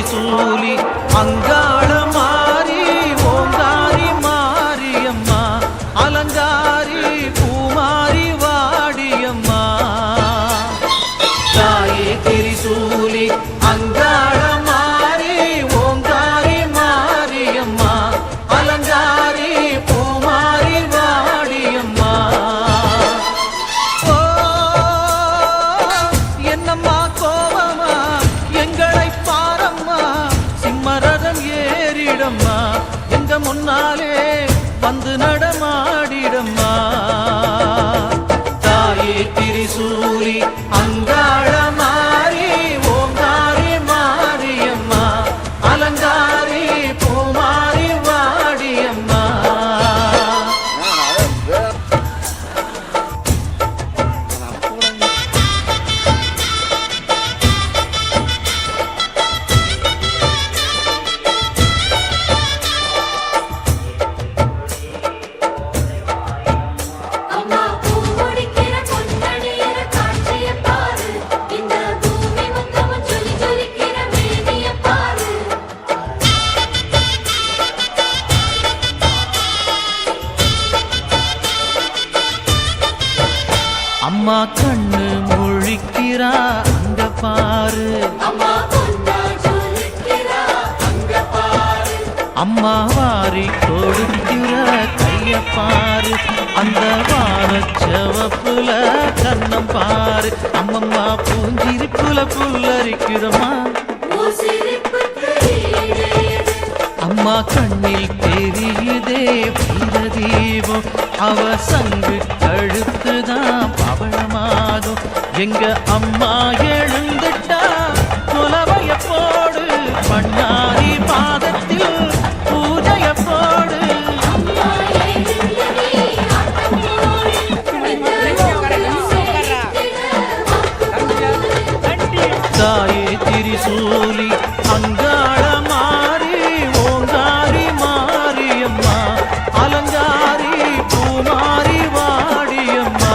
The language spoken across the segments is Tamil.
திரிசூலி அங்காள மாறி ஓங்காரி மாரியம்மா அலங்காரி பூமாரி வாடியம்மா தாயே திரிசூலி அங்காள மாறி ஓங்காரி மாரியம்மா அலங்காரி பூமாரி வாடியம்மா ஓ என்னம்மா கோவமா எங்களை பாரம்மா சிம்மரதம் ஏறிடம்மா எங்க முன்னாலே வந்து நடமாடிடம்மா தாயே திரிசூலி அங்காள மாறி ஓங்காரி மாரியம்மா அலங்காரி பூமாரி வாடியம்மா அம்மா கண்ணு முழிக்கிறா அங்க பாரு அம்மா வாரி கொடுக்கிற கைய பாரு அந்த வானச்சவப்புல கண்ணம் பாரு அம்மம்மா பூஞ்சிரிப்புல புல்லரிக்கிறமா அம்மா கண்ணில் தெரியுதே வீரதீபம் அவ சங்கு கழுத்துதான் பவளமாகும் எங்க அம்மா எழுந்துட்டா குலவைய போடு பண்ணாரி பாதத்தில் பூஜைய போடு தாயே திரிசூலி அங்காள மாறி ஓங்காரி மாரியம்மா அலங்காரி பூமாரி வாடியம்மா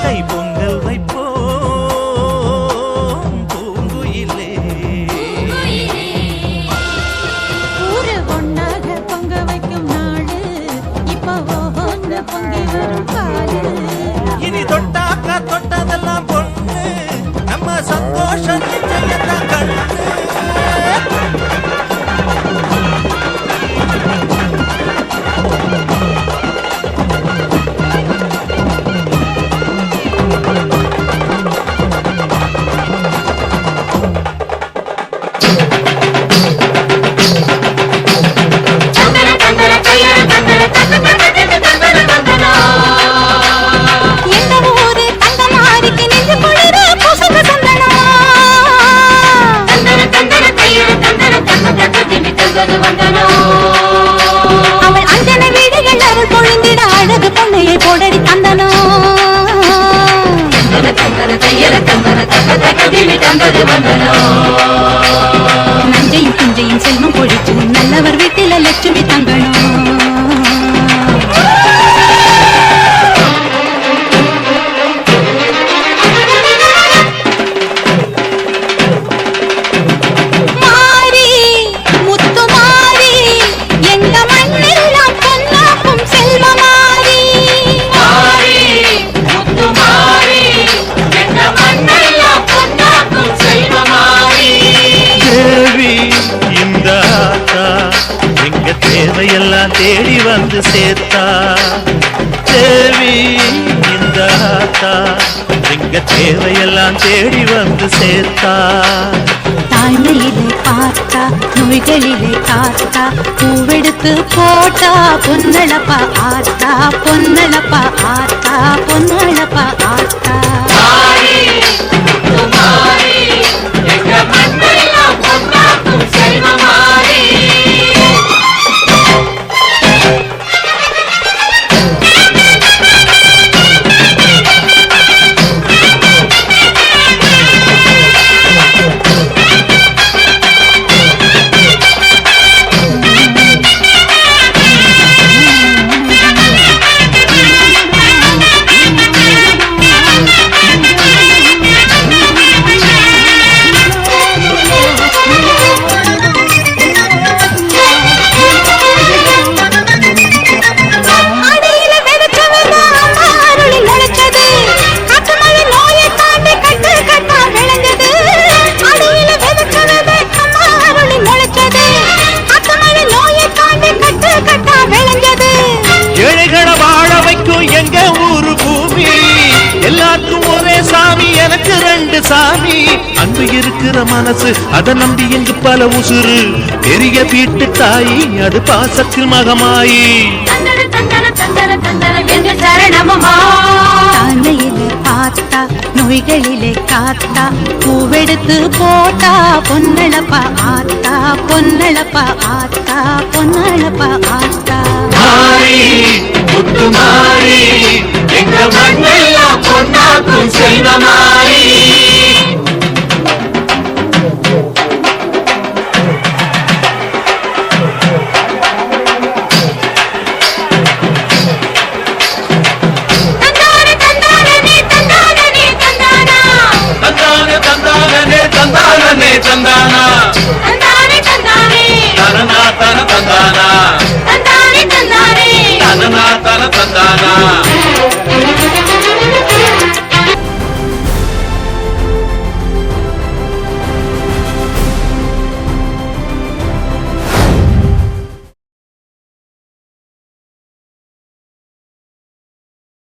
கை பொங்கல் வைப்போம் பூங்குயிலே. ஊரு ஒன்னாக பொங்க வைக்கும் நாடு இப்போ ஒவ்வொன்று பொங்கி வரும் பாடு. இனி தொட்டாக்கா தொட்டதெல்லாம் பொண்ணு நம்ம சந்தோஷம் நிச்சயத்தான் கண்ணு. அவள் அஞ்சன வீடுகள் அருள் பொழிந்திட அழகு பொண்ணையை போடடி தந்தனோ. நஞ்சையும் புஞ்சையும் செல்வம் பொழிச்சு நல்லவர் வீட்டில லட்சுமி தங்கணும். தேவையெல்லாம் தேடி வந்து சேர்த்தா தேவி இந்த ஆத்தா. எங்க தேவையெல்லாம் தேடி வந்து சேர்த்தா. தாய்மையிலே பார்த்தா நோய்களிலே காத்தா பூவெடுத்து போட்டா பொன்னழப்பா ஆத்தா பொன்னழப்பா ஆத்தா பொன்னழப்பா ஆத்தா. எல்லாருக்கும் ஒரே சாமி எனக்கு ரெண்டு சாமி. அன்பு இருக்கிற மனசு அதை நம்பி இங்கு பல உசுறு. பெரிய வீட்டு தாயி அது பாசத்தில் மகமாயி. தாய்மையிலே பார்த்தா நோய்களிலே காத்தா பூவெடுத்து போட்டா பொன்னழப்பா ஆத்தா பொன்னழப்பா ஆத்தா பொன்னழப்பா ஆத்தா. முத்து மாறி எங்க மண்ணெல்லாம் பொன்னாக்கும் செல்வமாரி. தந்தானே தந்தானே தந்தானே தந்தானா